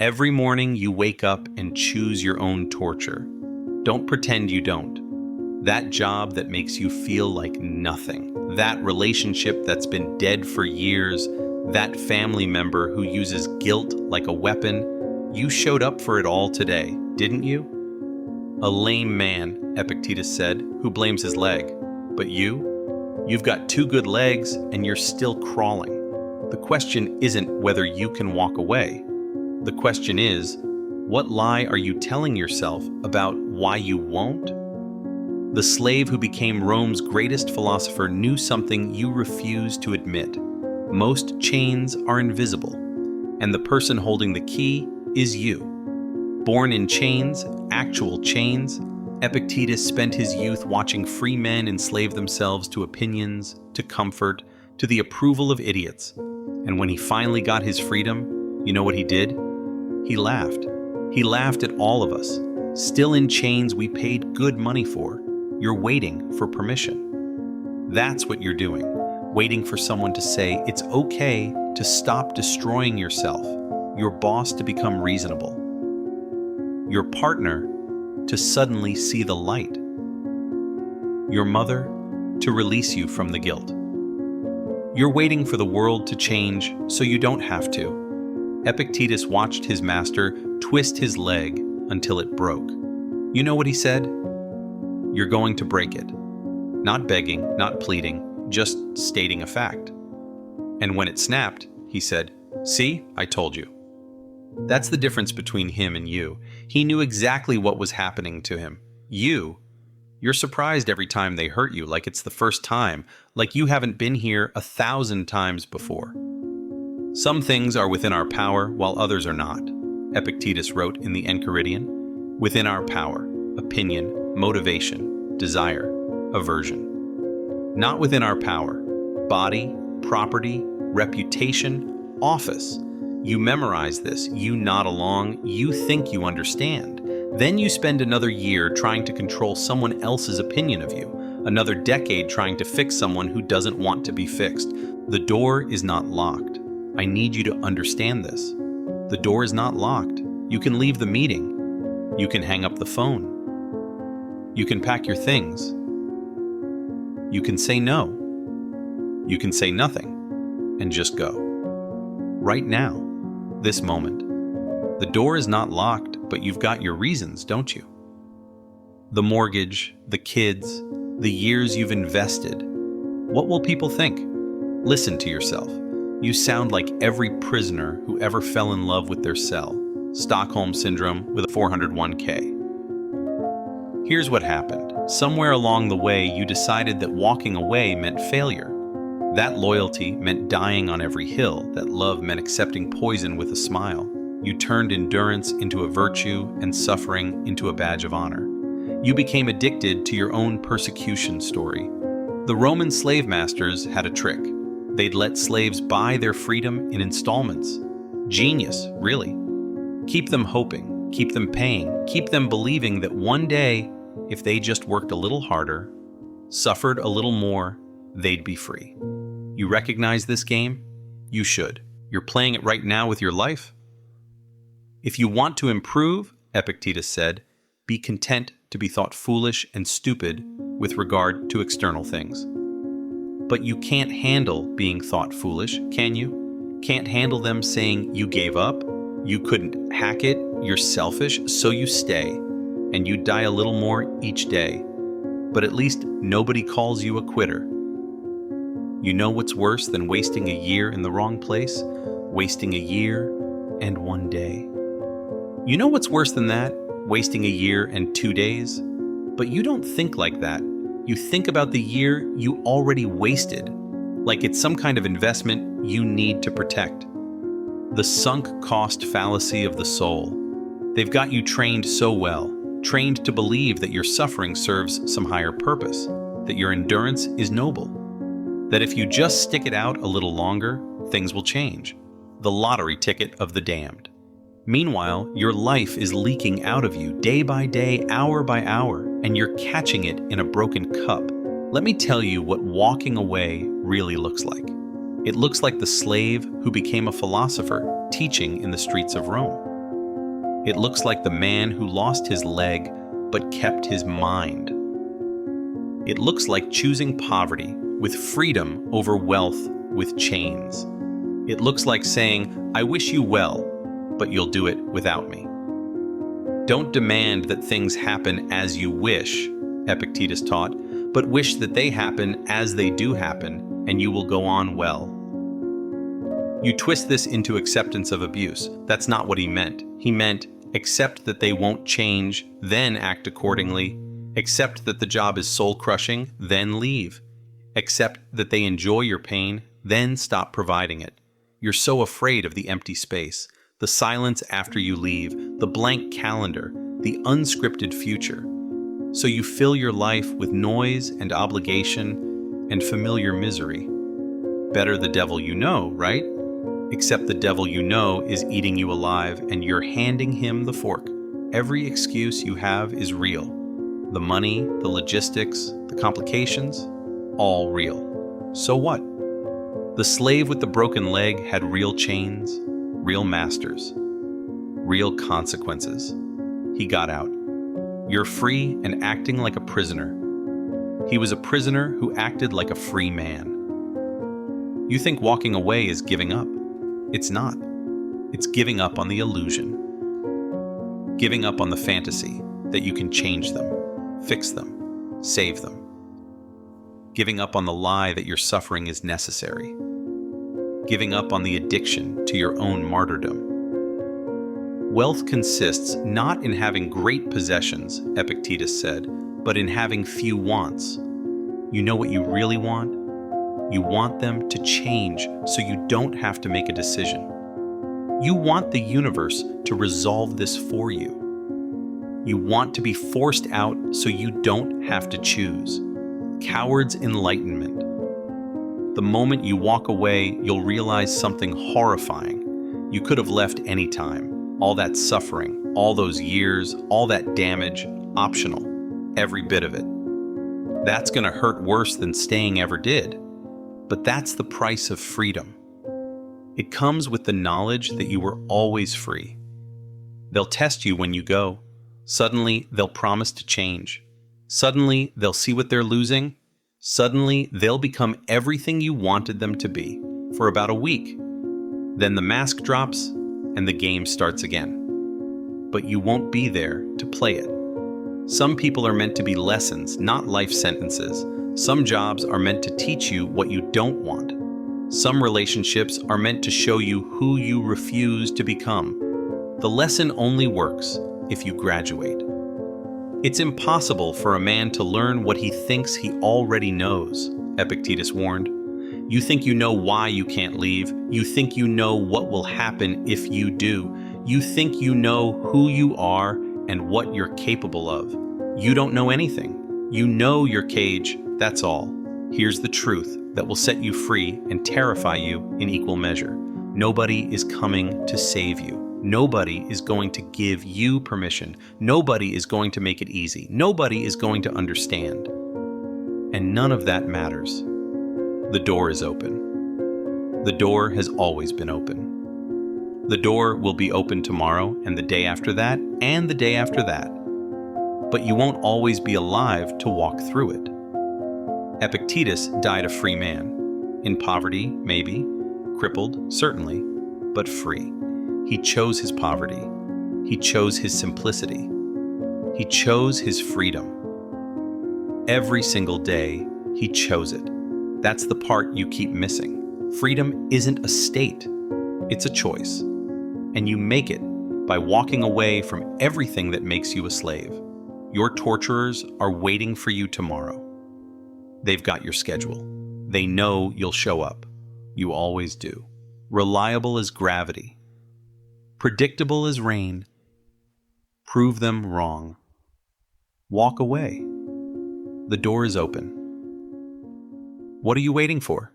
Every morning you wake up and choose your own torture. Don't pretend you don't. That job that makes you feel like nothing. That relationship that's been dead for years. That family member who uses guilt like a weapon. You showed up for it all today, didn't you? A lame man, Epictetus said, who blames his leg. But you've got two good legs and you're still crawling. The question isn't whether you can walk away. The question is, what lie are you telling yourself about why you won't? The slave who became Rome's greatest philosopher knew something you refuse to admit. Most chains are invisible, and the person holding the key is you. Born in chains, actual chains, Epictetus spent his youth watching free men enslave themselves to opinions, to comfort, to the approval of idiots. And when he finally got his freedom, you know what he did? He laughed. He laughed at all of us. Still in chains we paid good money for. You're waiting for permission. That's what you're doing. Waiting for someone to say it's okay to stop destroying yourself. Your boss to become reasonable. Your partner to suddenly see the light. Your mother to release you from the guilt. You're waiting for the world to change so you don't have to. Epictetus watched his master twist his leg until it broke. You know what he said? You're going to break it. Not begging, not pleading, just stating a fact. And when it snapped, he said, "See, I told you." That's the difference between him and you. He knew exactly what was happening to him. You're surprised every time they hurt you, like it's the first time, like you haven't been here 1,000 times before. Some things are within our power, while others are not. Epictetus wrote in the Enchiridion, within our power, opinion, motivation, desire, aversion. Not within our power, body, property, reputation, office. You memorize this, you nod along, you think you understand. Then you spend another year trying to control someone else's opinion of you, another decade trying to fix someone who doesn't want to be fixed. The door is not locked. I need you to understand this. The door is not locked. You can leave the meeting. You can hang up the phone. You can pack your things. You can say no. You can say nothing and just go. Right now. This moment. The door is not locked, but you've got your reasons, don't you? The mortgage, the kids, the years you've invested. What will people think? Listen to yourself. You sound like every prisoner who ever fell in love with their cell. Stockholm Syndrome with a 401k. Here's what happened. Somewhere along the way, you decided that walking away meant failure. That loyalty meant dying on every hill, that love meant accepting poison with a smile. You turned endurance into a virtue and suffering into a badge of honor. You became addicted to your own persecution story. The Roman slave masters had a trick. They'd let slaves buy their freedom in installments. Genius, really. Keep them hoping, keep them paying, keep them believing that one day, if they just worked a little harder, suffered a little more, they'd be free. You recognize this game? You should. You're playing it right now with your life. If you want to improve, Epictetus said, be content to be thought foolish and stupid with regard to external things. But you can't handle being thought foolish, can you? Can't handle them saying you gave up, you couldn't hack it, you're selfish, so you stay, and you die a little more each day. But at least nobody calls you a quitter. You know what's worse than wasting a year in the wrong place? Wasting a year and 1 day. You know what's worse than that? Wasting a year and 2 days? But you don't think like that. You think about the year you already wasted, like it's some kind of investment you need to protect. The sunk cost fallacy of the soul. They've got you trained so well, trained to believe that your suffering serves some higher purpose, that your endurance is noble. That if you just stick it out a little longer, things will change. The lottery ticket of the damned. Meanwhile, your life is leaking out of you day by day, hour by hour, and you're catching it in a broken cup. Let me tell you what walking away really looks like. It looks like the slave who became a philosopher teaching in the streets of Rome. It looks like the man who lost his leg but kept his mind. It looks like choosing poverty with freedom over wealth with chains. It looks like saying, I wish you well, but you'll do it without me. Don't demand that things happen as you wish, Epictetus taught, but wish that they happen as they do happen, and you will go on well. You twist this into acceptance of abuse. That's not what he meant. He meant, accept that they won't change, then act accordingly. Accept that the job is soul-crushing, then leave. Accept that they enjoy your pain, then stop providing it. You're so afraid of the empty space, the silence after you leave, the blank calendar, the unscripted future. So you fill your life with noise and obligation and familiar misery. Better the devil you know, right? Except the devil you know is eating you alive and you're handing him the fork. Every excuse you have is real. The money, the logistics, the complications, all real. So what? The slave with the broken leg had real chains, real masters, real consequences. He got out. You're free and acting like a prisoner. He was a prisoner who acted like a free man. You think walking away is giving up. It's not. It's giving up on the illusion. Giving up on the fantasy that you can change them, fix them, save them. Giving up on the lie that your suffering is necessary. Giving up on the addiction to your own martyrdom. Wealth consists not in having great possessions, Epictetus said, but in having few wants. You know what you really want? You want them to change so you don't have to make a decision. You want the universe to resolve this for you. You want to be forced out so you don't have to choose. Coward's enlightenment. The moment you walk away, you'll realize something horrifying. You could have left any time. All that suffering, all those years, all that damage, optional. Every bit of it. That's gonna hurt worse than staying ever did. But that's the price of freedom. It comes with the knowledge that you were always free. They'll test you when you go. Suddenly, they'll promise to change. Suddenly, they'll see what they're losing. Suddenly, they'll become everything you wanted them to be for about a week. Then the mask drops and the game starts again. But you won't be there to play it. Some people are meant to be lessons, not life sentences. Some jobs are meant to teach you what you don't want. Some relationships are meant to show you who you refuse to become. The lesson only works if you graduate. It's impossible for a man to learn what he thinks he already knows, Epictetus warned. You think you know why you can't leave. You think you know what will happen if you do. You think you know who you are and what you're capable of. You don't know anything. You know your cage, that's all. Here's the truth that will set you free and terrify you in equal measure. Nobody is coming to save you. Nobody is going to give you permission. Nobody is going to make it easy. Nobody is going to understand. And none of that matters. The door is open. The door has always been open. The door will be open tomorrow and the day after that and the day after that. But you won't always be alive to walk through it. Epictetus died a free man. In poverty, maybe. Crippled, certainly. But free. He chose his poverty. He chose his simplicity. He chose his freedom. Every single day, he chose it. That's the part you keep missing. Freedom isn't a state. It's a choice. And you make it by walking away from everything that makes you a slave. Your torturers are waiting for you tomorrow. They've got your schedule. They know you'll show up. You always do. Reliable as gravity. Predictable as rain. Prove them wrong. Walk away. The door is open. What are you waiting for?